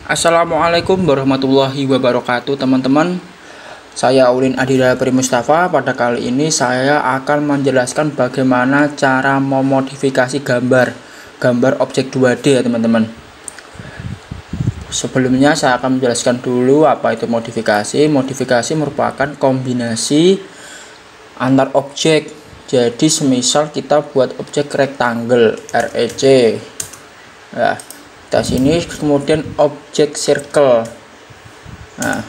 Assalamualaikum warahmatullahi wabarakatuh teman-teman. Saya Aulin Adira Pri Mustafa. Pada kali ini saya akan menjelaskan bagaimana cara memodifikasi gambar objek 2D ya teman-teman. Sebelumnya saya akan menjelaskan dulu apa itu modifikasi. Modifikasi merupakan kombinasi antar objek. Jadi semisal kita buat objek rectangle REC. Nah, kita sini kemudian objek circle. Nah,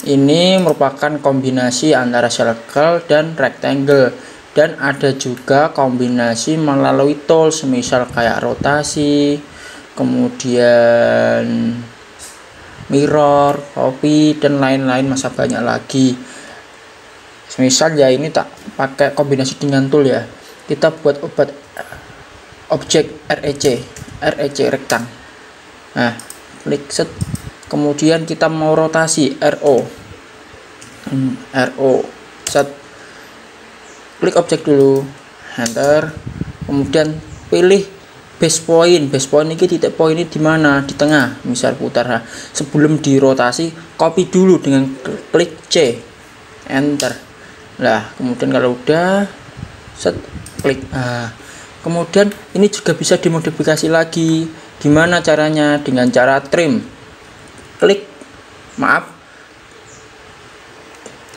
ini merupakan kombinasi antara circle dan rectangle, dan ada juga kombinasi melalui tool semisal kayak rotasi, kemudian mirror, copy, dan lain-lain, masih banyak lagi. Semisal ya ini tak pakai kombinasi dengan tool ya, kita buat objek REC rektang. Nah, klik set, kemudian kita mau rotasi RO set, klik objek dulu, enter, kemudian pilih base point ini, titik point ini di mana, di tengah, misal putar. Nah, sebelum dirotasi copy dulu dengan klik C, enter. Nah, kemudian kalau udah set, klik. Nah, kemudian ini juga bisa dimodifikasi lagi. Gimana caranya? Dengan cara trim.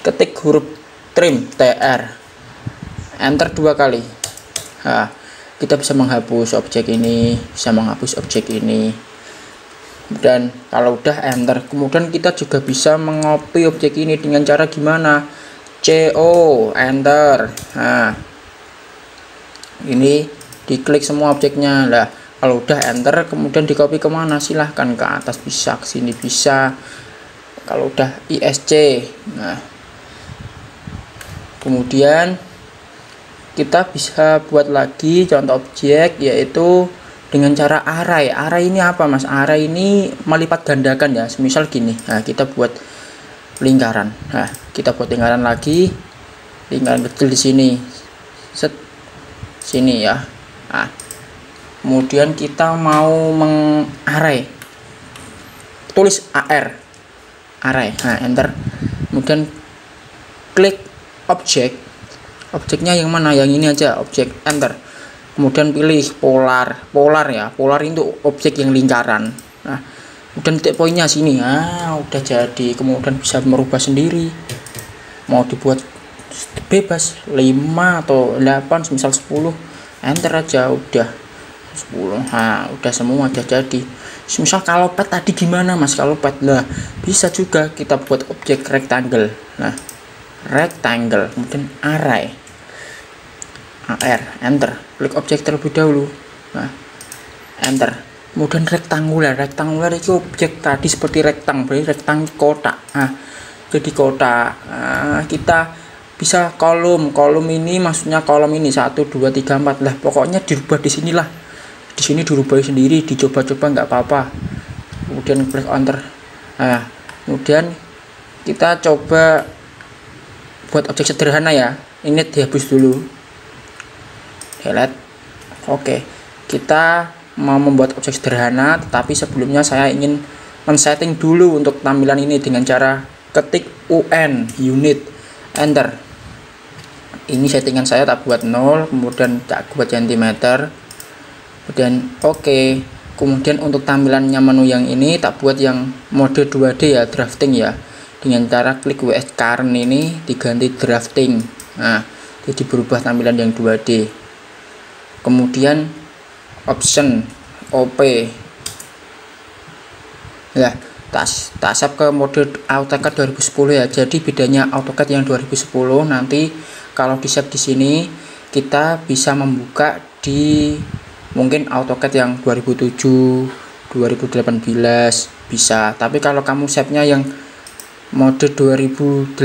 Ketik huruf trim, TR, enter 2 kali. Nah, kita bisa menghapus objek ini, bisa menghapus objek ini. Dan kalau udah enter, kemudian kita juga bisa mengopi objek ini dengan cara gimana? CO, enter. Nah, ini diklik semua objeknya. Lah, kalau udah enter, kemudian di copy kemana? Silahkan ke atas bisa, ke sini bisa. Kalau udah ISC, nah, kemudian kita bisa buat lagi contoh objek, yaitu dengan cara array. Array ini apa mas? Array ini melipat gandakan ya, semisal gini. Nah, kita buat lingkaran. Nah, kita buat lingkaran lagi, lingkaran kecil di sini, set, sini ya. Nah, kemudian kita mau mengarray, tulis AR, array. Nah, enter, kemudian klik objeknya yang mana, yang ini aja, objek, enter, kemudian pilih polar ya, polar itu objek yang lingkaran. Nah, kemudian titik poinnya sini. Nah, udah jadi. Kemudian bisa merubah sendiri, mau dibuat bebas 5 atau 8, misal 10, enter aja, udah 10. Nah, udah semua, udah jadi. Misal kalau pet tadi gimana mas? Kalau pet lah bisa juga kita buat objek rectangle. Nah, rectangle, kemudian array, AR, enter, klik objek terlebih dahulu. Nah, enter, kemudian rektangular itu objek tadi seperti rektang, berarti rektang kotak. Nah, jadi kotak. Nah, kita bisa kolom ini, maksudnya kolom ini 1 2 3 4 lah, pokoknya dirubah di sinilah. Di sini dirubah sendiri, dicoba-coba nggak apa-apa. Kemudian klik enter. Nah, kemudian kita coba buat objek sederhana ya. Ini dihapus dulu, delete. Oke, kita mau membuat objek sederhana, tetapi sebelumnya saya ingin men-setting dulu untuk tampilan ini dengan cara ketik unit, enter. Ini settingan saya tak buat 0, kemudian tak buat centimeter, kemudian oke. Kemudian untuk tampilannya menu yang ini tak buat yang mode 2D ya, drafting ya, dengan cara klik WS current ini diganti drafting. Nah, jadi berubah tampilan yang 2D. Kemudian option OP. Nah, tak save ke mode AutoCAD 2010 ya. Jadi bedanya AutoCAD yang 2010, nanti kalau di save di sini kita bisa membuka di mungkin AutoCAD yang 2007, 2018 bisa. Tapi kalau kamu save-nya yang mode 2018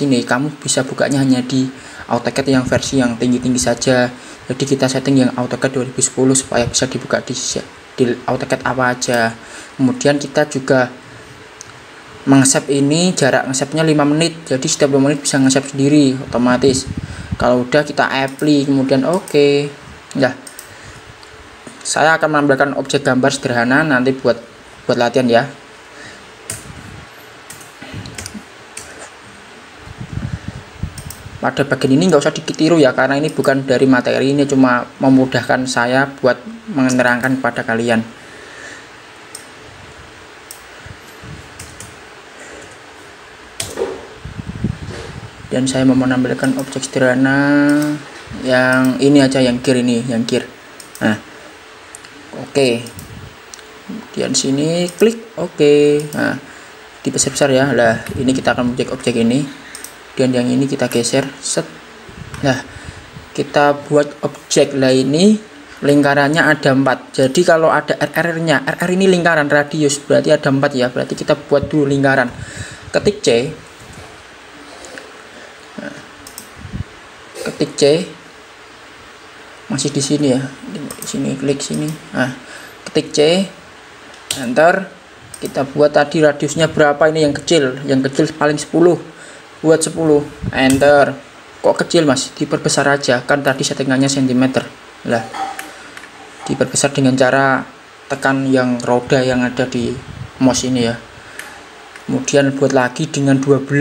ini, kamu bisa bukanya hanya di AutoCAD yang versi yang tinggi-tinggi saja. Jadi kita setting yang AutoCAD 2010 supaya bisa dibuka di AutoCAD apa aja. Kemudian kita juga mengesep ini, jarak ngesepnya 5 menit, jadi setiap 5 menit bisa ngesep sendiri otomatis. Kalau udah kita apply, kemudian oke. Nah, Saya akan menampilkan objek gambar sederhana nanti buat latihan ya. Pada bagian ini nggak usah ditiru ya, karena ini bukan dari materi, ini cuma memudahkan saya buat menerangkan kepada kalian. Dan saya mau menampilkan objek sederhana yang ini aja, yang gear ini, yang gear. Nah, oke. Kemudian sini klik oke. Nah, dibesar-besar ya. Lah, ini kita akan objek ini. Dan yang ini kita geser. Set. Nah, kita buat objek lah, ini lingkarannya ada 4. Jadi kalau ada RR-nya, RR ini lingkaran radius, berarti ada 4 ya. Berarti kita buat dulu lingkaran. Ketik C. Ketik C, masih di sini ya, di sini klik sini. Nah, ketik C, enter. Kita buat tadi radiusnya berapa, ini yang kecil paling 10, buat 10, enter. Kok kecil mas, diperbesar aja, kan tadi settingannya cm lah, diperbesar dengan cara tekan yang roda yang ada di mouse ini ya. Kemudian buat lagi dengan 12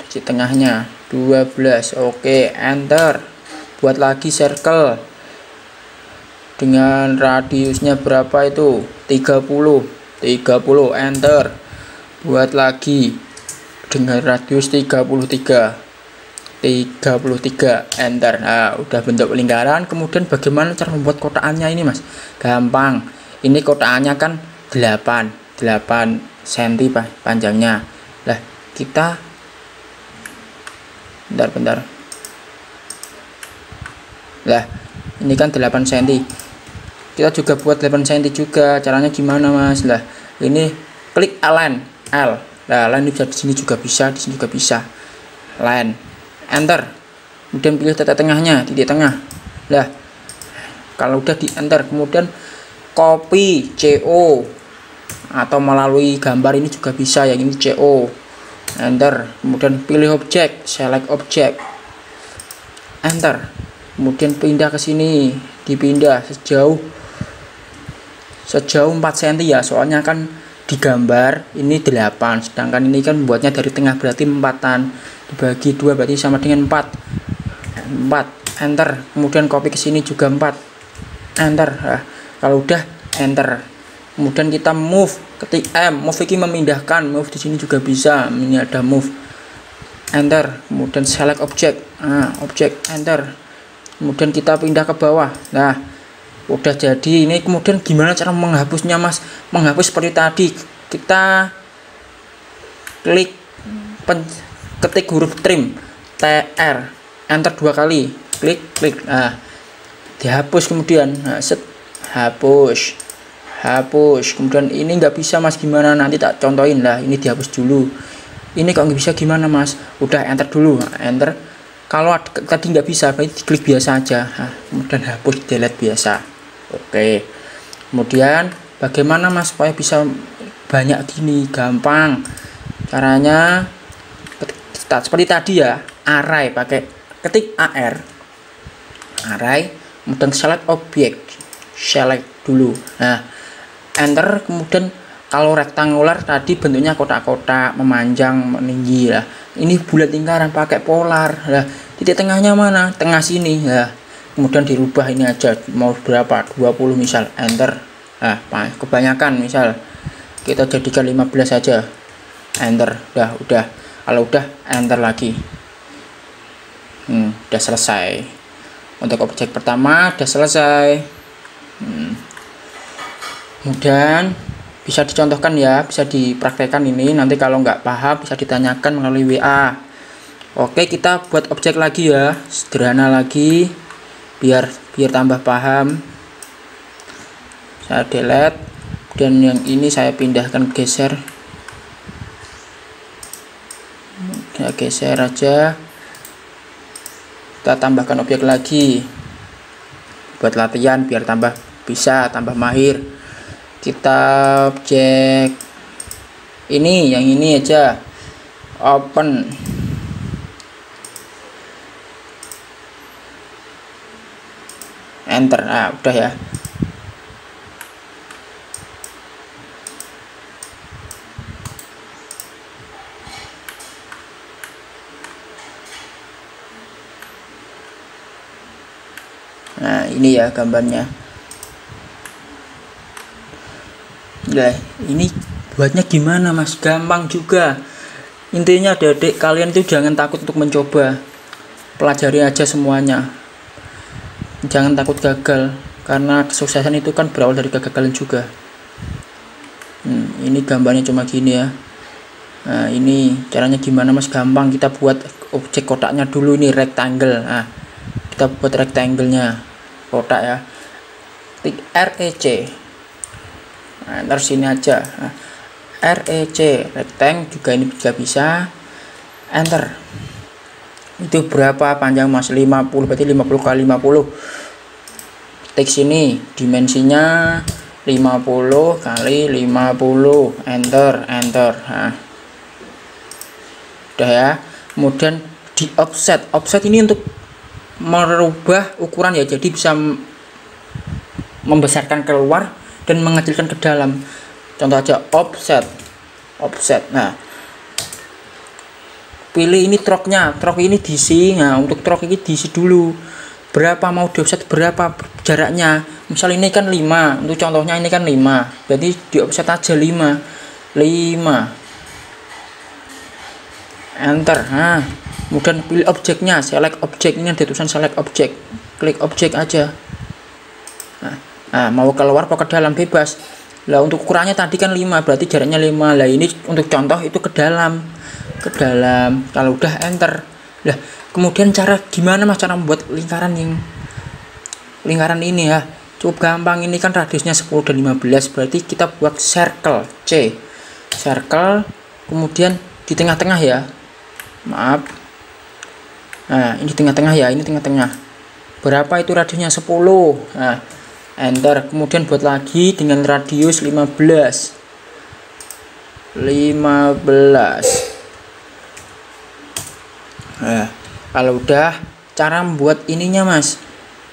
di tengahnya 12, oke, enter. Buat lagi circle dengan radiusnya berapa itu, 30, enter. Buat lagi dengan radius 33, enter. Nah, udah bentuk lingkaran. Kemudian bagaimana cara membuat kotakannya ini mas? Gampang, ini kotakannya kan 8 cm panjangnya. Lah, kita bentar. Lah, ini kan 8 cm. Kita juga buat 8 cm juga. Caranya gimana, Mas? Lah, ini klik align L. Lah, align bisa di sini juga bisa, di sini juga bisa. Line. Enter. Kemudian pilih titik tengahnya, titik tengah. Lah, kalau udah di enter, kemudian copy CO atau melalui gambar ini juga bisa, yang ini CO. Enter. Kemudian pilih objek, select objek, enter. Kemudian pindah ke sini, dipindah sejauh 4 cm ya, soalnya kan digambar ini 8, sedangkan ini kan buatnya dari tengah, berarti 4-an dibagi 2 berarti sama dengan 4, enter. Kemudian copy ke sini juga 4, enter. Nah, kalau udah enter, kemudian kita move, ketik M, move ini memindahkan, move di sini juga bisa, ini ada move, enter. Kemudian select object, objek, enter. Kemudian kita pindah ke bawah. Nah, udah jadi ini. Kemudian gimana cara menghapusnya mas? Menghapus seperti tadi, kita klik ketik huruf trim, TR, enter 2 kali, klik. Nah, dihapus. Kemudian set, hapus. Kemudian ini nggak bisa mas, gimana? Nanti tak contohin lah. Ini dihapus dulu. Ini kok nggak bisa, gimana mas? Udah enter dulu, enter. Kalau tadi nggak bisa, berarti diklik biasa aja. Nah, kemudian hapus, delete biasa. Oke. Kemudian bagaimana mas supaya bisa banyak gini? Gampang. Caranya seperti tadi ya, array, pakai ketik AR, array, kemudian select objek, select dulu. Nah, enter. Kemudian kalau rektangular tadi bentuknya kotak-kotak, memanjang, meninggi lah. Ini bulat lingkaran pakai polar. Lah, titik tengahnya mana? Tengah sini. Lah, kemudian dirubah ini aja, mau berapa? 20 misal, enter. Nah, kebanyakan misal kita jadikan 15 saja, enter. Udah. Kalau udah, enter lagi. Udah selesai. Untuk objek pertama udah selesai. Kemudian bisa dicontohkan ya, bisa dipraktekkan ini. Nanti kalau nggak paham bisa ditanyakan melalui WA. Oke, kita buat objek lagi ya, sederhana lagi, biar tambah paham. Saya delete, dan yang ini saya pindahkan, geser. Ya, geser aja. Kita tambahkan objek lagi buat latihan biar tambah tambah mahir. Kita objek ini, yang ini aja, open. enter. Nah udah ya. Nah ini ya gambarnya. Nah ini buatnya gimana mas? Gampang juga. Intinya adik-adik kalian tuh jangan takut untuk mencoba, pelajari aja semuanya, jangan takut gagal, karena kesuksesan itu kan berawal dari kegagalan juga. Ini gambarnya cuma gini ya. Nah ini caranya gimana mas? Gampang, kita buat objek kotaknya dulu. Ini rectangle. Nah kita buat rectangle-nya, kotak ya, klik REC. Nah ntar sini aja. Nah, REC rectangle juga ini juga bisa, enter. Itu berapa panjang mas? 50, berarti 50 kali 50. Klik sini, dimensinya 50 kali 50, enter. Nah udah ya. Kemudian di offset ini untuk merubah ukuran ya, jadi bisa membesarkan keluar dan mengecilkan ke dalam. Contoh aja offset. Nah pilih ini troknya, trok ini diisi. Nah untuk trok ini diisi dulu berapa mau di offset, berapa jaraknya. Misal ini kan 5, untuk contohnya ini kan 5, berarti di offset aja 5, enter. Nah kemudian pilih objeknya, select objek. Ini ada tulisan select objek, klik objek aja. Nah mau keluar atau ke dalam bebas. Lah untuk ukurannya tadi kan 5, berarti jaraknya 5. Lah ini untuk contoh itu ke dalam. Kalau udah enter. Lah kemudian cara gimana mas cara membuat lingkaran ini ya? Cukup gampang, ini kan radiusnya 10 dan 15, berarti kita buat circle C. Circle, kemudian di tengah-tengah ya. Maaf. Nah, ini tengah-tengah ya, ini tengah-tengah. Berapa itu radiusnya? 10. Nah, enter. Kemudian buat lagi dengan radius 15. Nah kalau udah, cara membuat ininya mas,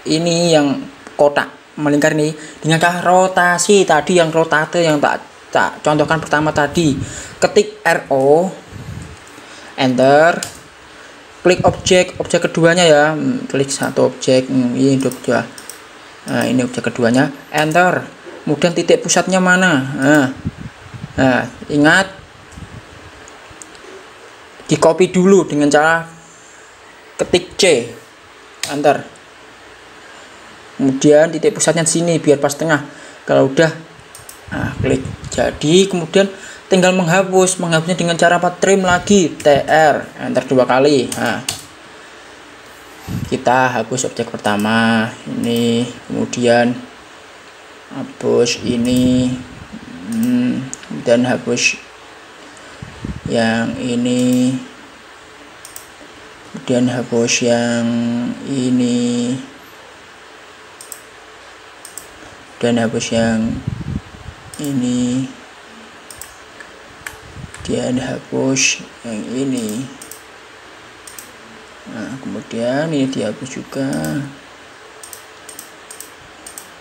ini yang kotak melingkar nih dengan cara rotasi tadi, yang rotate yang tak contohkan pertama tadi. Ketik RO, enter, klik objek keduanya ya, klik satu objek, ini dua. Nah ini objek keduanya, enter. Kemudian titik pusatnya mana? Nah ingat, di copy dulu dengan cara ketik C, enter. Kemudian titik pusatnya di sini biar pas tengah. Kalau udah, nah klik jadi. Kemudian tinggal menghapusnya dengan cara apa? Trim lagi, TR, enter 2 kali. Nah kita hapus objek pertama ini, kemudian hapus ini, dan hapus yang ini, kemudian hapus yang ini, dan hapus yang ini, dan hapus yang ini. Nah kemudian ini dihapus juga,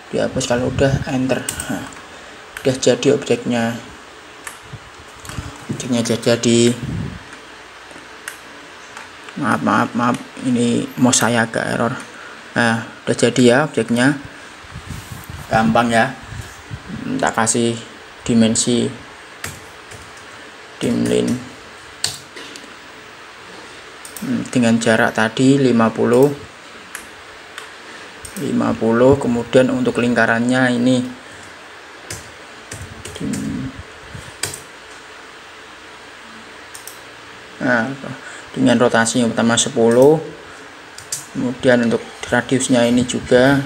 dihapus. Kalau udah enter, nah, udah jadi objeknya jadi. Maaf ini mau saya agak error. Nah udah jadi ya objeknya, gampang ya. Tak kasih dimensi dimlin dengan jarak tadi 50. Kemudian untuk lingkarannya ini dengan rotasi yang pertama 10. Kemudian untuk radiusnya ini juga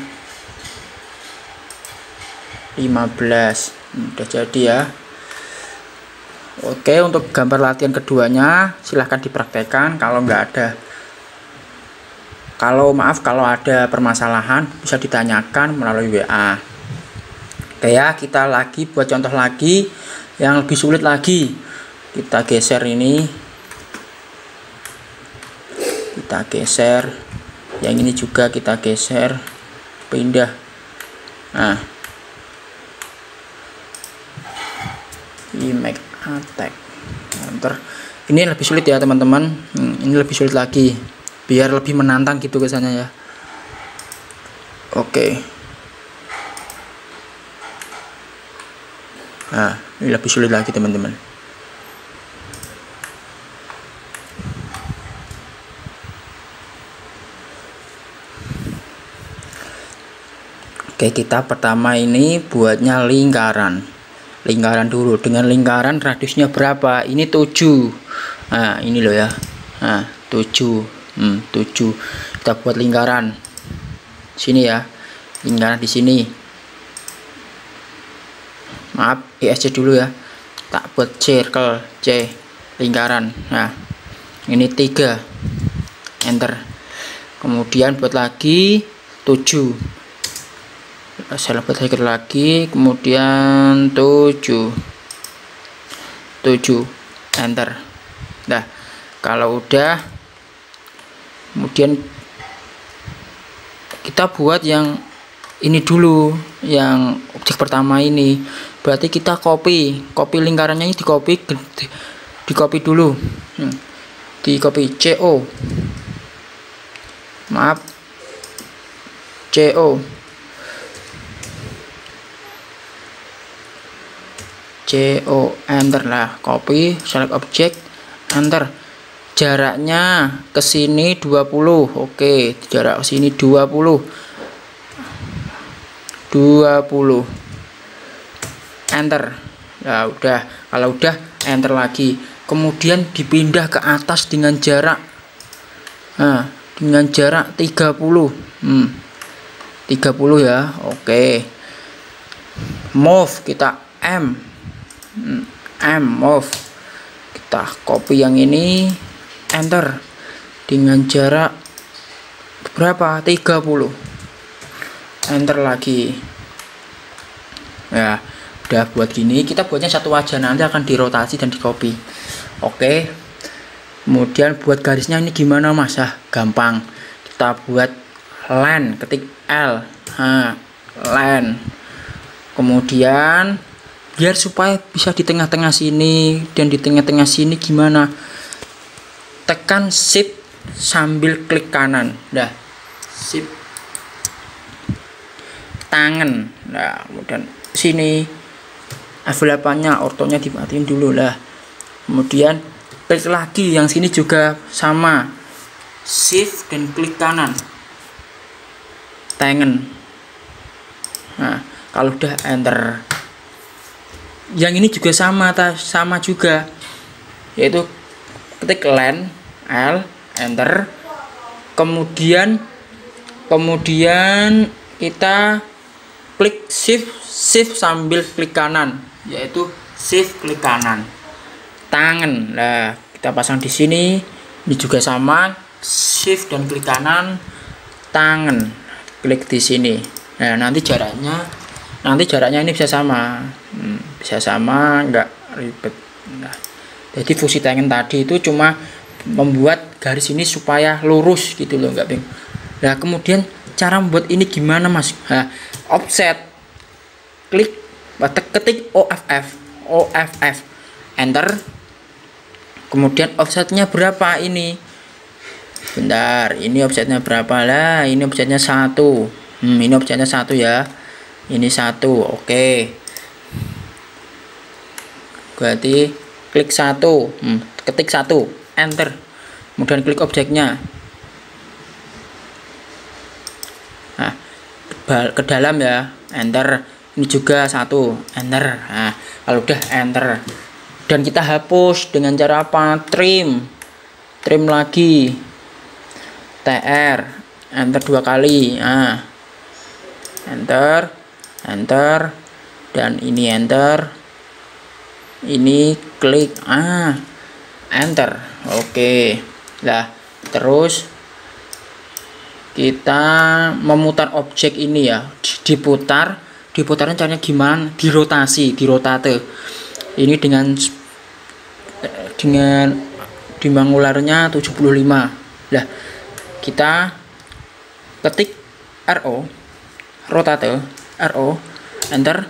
15. Udah jadi ya. Oke, untuk gambar latihan keduanya silahkan dipraktekkan. Kalau kalau ada permasalahan bisa ditanyakan melalui WA. Oke ya, kita lagi buat contoh lagi yang lebih sulit lagi. Kita geser ini, yang ini juga kita geser. pindah. Nah, make attack enter. Ini lebih sulit ya teman-teman. Ini lebih sulit lagi biar lebih menantang gitu kesannya ya. Oke. Nah, ini lebih sulit lagi teman-teman. Oke, kita pertama ini buatnya lingkaran dulu. Dengan lingkaran radiusnya berapa? Ini 7. Nah, ini loh ya. Nah, 7. 7. Kita buat lingkaran sini ya. Lingkaran di sini. Maaf, ESC dulu ya. Tak buat circle C, lingkaran. Nah, ini 3. Enter. Kemudian buat lagi 7. Saya buat lagi, kemudian 7 enter. Nah, kalau udah, kemudian kita buat yang ini dulu, yang objek pertama ini. Berarti kita copy lingkarannya ini, di copy dulu. Di copy CO, maaf, CO enter. Lah, copy, select object, enter. Jaraknya ke sini 20. Oke, jarak ke sini 20 enter. Nah, udah. Kalau udah, enter lagi. Kemudian dipindah ke atas dengan jarak, nah, dengan jarak 30. 30 ya. Oke. Move, kita move. Kita copy yang ini, enter. Dengan jarak berapa? 30. Enter lagi. Ya, udah buat gini. Kita buatnya satu aja, nanti akan dirotasi dan di copy. Oke. Kemudian buat garisnya ini gimana Mas? Gampang. Kita buat line, ketik L. Line. Kemudian biar supaya bisa di tengah-tengah sini dan di tengah-tengah sini gimana? Tekan shift sambil klik kanan. Nah, shift tangan. Nah, kemudian sini F8-nya, ortonya dimatiin dulu lah. Kemudian klik lagi, yang sini juga sama. Shift dan klik kanan. Tangan. Nah, kalau udah enter. Yang ini juga sama juga, yaitu ketik line L, enter. Kemudian kita klik shift sambil klik kanan, yaitu shift klik kanan. Tangan. Nah, kita pasang di sini. Ini juga sama, shift dan klik kanan, tangan. Klik di sini. Nah, nanti jaraknya ini bisa sama. Nggak ribet. Nah, jadi fungsi tangan tadi itu cuma membuat garis ini supaya lurus gitu loh, nggak bingung. Nah, kemudian cara membuat ini gimana Mas? Nah, offset, ketik OFF, enter. Kemudian offsetnya berapa ini? Bentar, ini offsetnya berapa lah? Ini offsetnya 1. Ini offsetnya 1 ya. Ini 1, oke. Berarti klik 1, ketik 1, enter. Kemudian klik objeknya. Nah, ke dalam ya, enter. Ini juga 1, enter. Nah, kalau udah enter. Dan kita hapus dengan cara apa? Trim lagi. TR, enter 2 kali. Nah, enter, dan ini enter. Ini klik enter. Oke. Nah, terus kita memutar objek ini ya, diputarnya caranya gimana? Dirotate. Ini dengan dimengularnya 75. Nah, kita ketik RO, rotate RO, enter,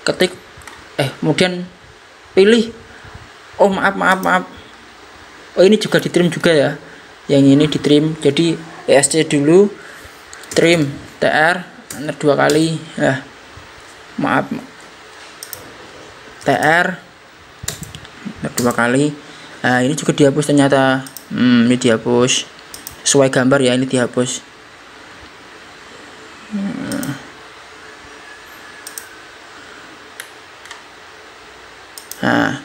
ketik, kemudian pilih, oh maaf, oh ini juga di trim juga ya, yang ini di trim, jadi ESC dulu, trim TR, enter 2 kali, maaf, TR, enter 2 kali. Nah ini juga dihapus ternyata, ini dihapus sesuai gambar ya, ini dihapus. Nah,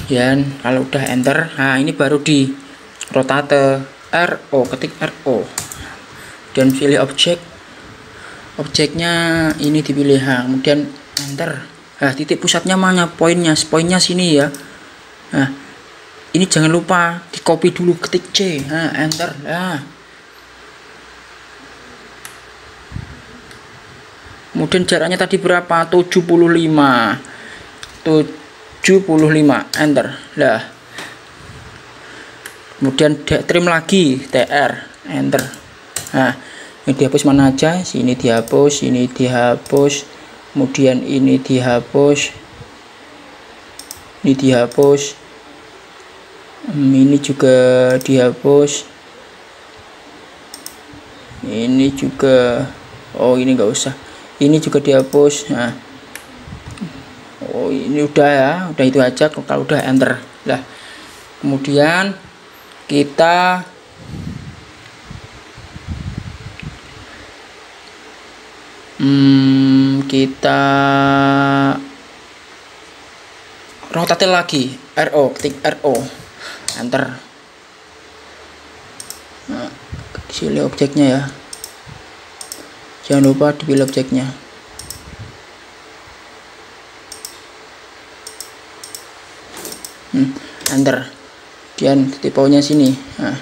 dan kalau udah enter, nah ini baru di rotate RO, ketik RO, dan pilih objeknya ini dipilih, kemudian enter. Nah titik pusatnya mana, poinnya sini ya. Nah ini jangan lupa di copy dulu, ketik C, enter. Kemudian jaraknya tadi berapa, 75, enter. Kemudian trim lagi, TR, enter. Nah ini dihapus mana aja, sini dihapus, ini dihapus, kemudian ini dihapus, ini dihapus, ini juga dihapus, ini juga, oh ini enggak usah, ini juga dihapus. Nah oh ini udah ya, udah itu aja. Kalau udah enter, kemudian kita rotate lagi, RO, ketik RO, enter. Nah, pilih objeknya ya, jangan lupa dipilih objeknya. Enter, dan titik poinnya sini. Nah,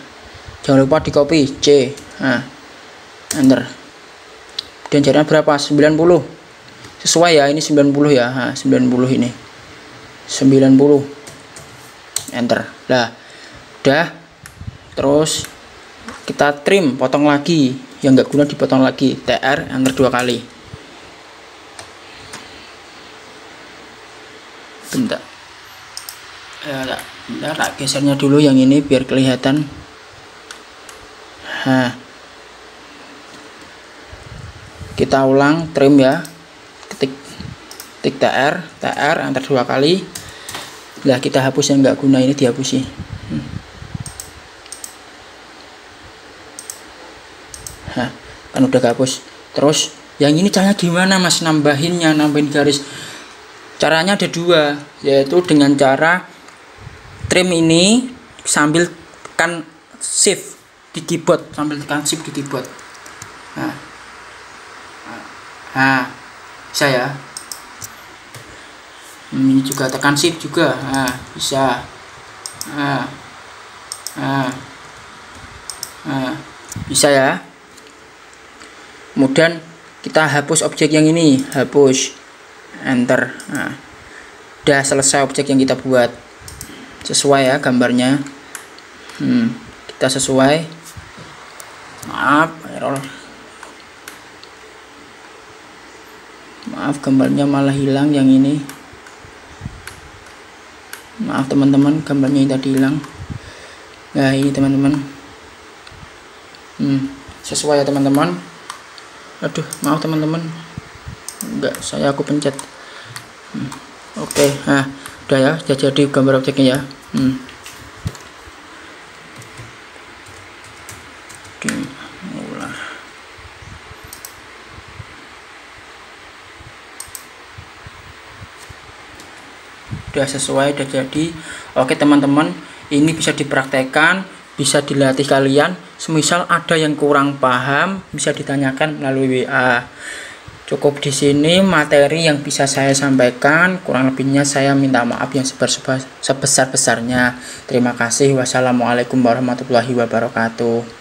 jangan lupa di copy C, enter. Dan jaraknya berapa, 90, sesuai ya, ini 90 ya, 90 ini 90, enter. Udah, terus kita trim, potong lagi yang enggak guna, dipotong lagi, TR, enter 2 kali. Bentar, tak gesernya dulu yang ini biar kelihatan. Kita ulang, trim ya, ketik TR, enter 2 kali. Kita hapus yang enggak guna, ini dihapusi. Kan udah kehapus. Terus yang ini caranya gimana mas, nambahin garis? Caranya ada 2, yaitu dengan cara trim ini sambil tekan shift di keyboard, bisa ya. Ini juga tekan shift juga, bisa. Bisa ya. Kemudian kita hapus objek yang ini, hapus, enter. Udah selesai objek yang kita buat, sesuai ya gambarnya. Kita sesuai. Maaf, error. Maaf, gambarnya malah hilang yang ini. Maaf teman-teman, gambarnya yang tadi hilang. Nah ini teman-teman, sesuai ya teman-teman. Aduh, maaf teman-teman, enggak, aku pencet. Oke, udah ya, jadi gambar objeknya ya. Udah sesuai, udah jadi. Oke teman-teman, ini bisa dipraktekkan, bisa dilatih kalian. Semisal ada yang kurang paham, bisa ditanyakan melalui WA. Cukup di sini materi yang bisa saya sampaikan. Kurang lebihnya saya minta maaf yang sebesar-besarnya. Terima kasih. Wassalamualaikum warahmatullahi wabarakatuh.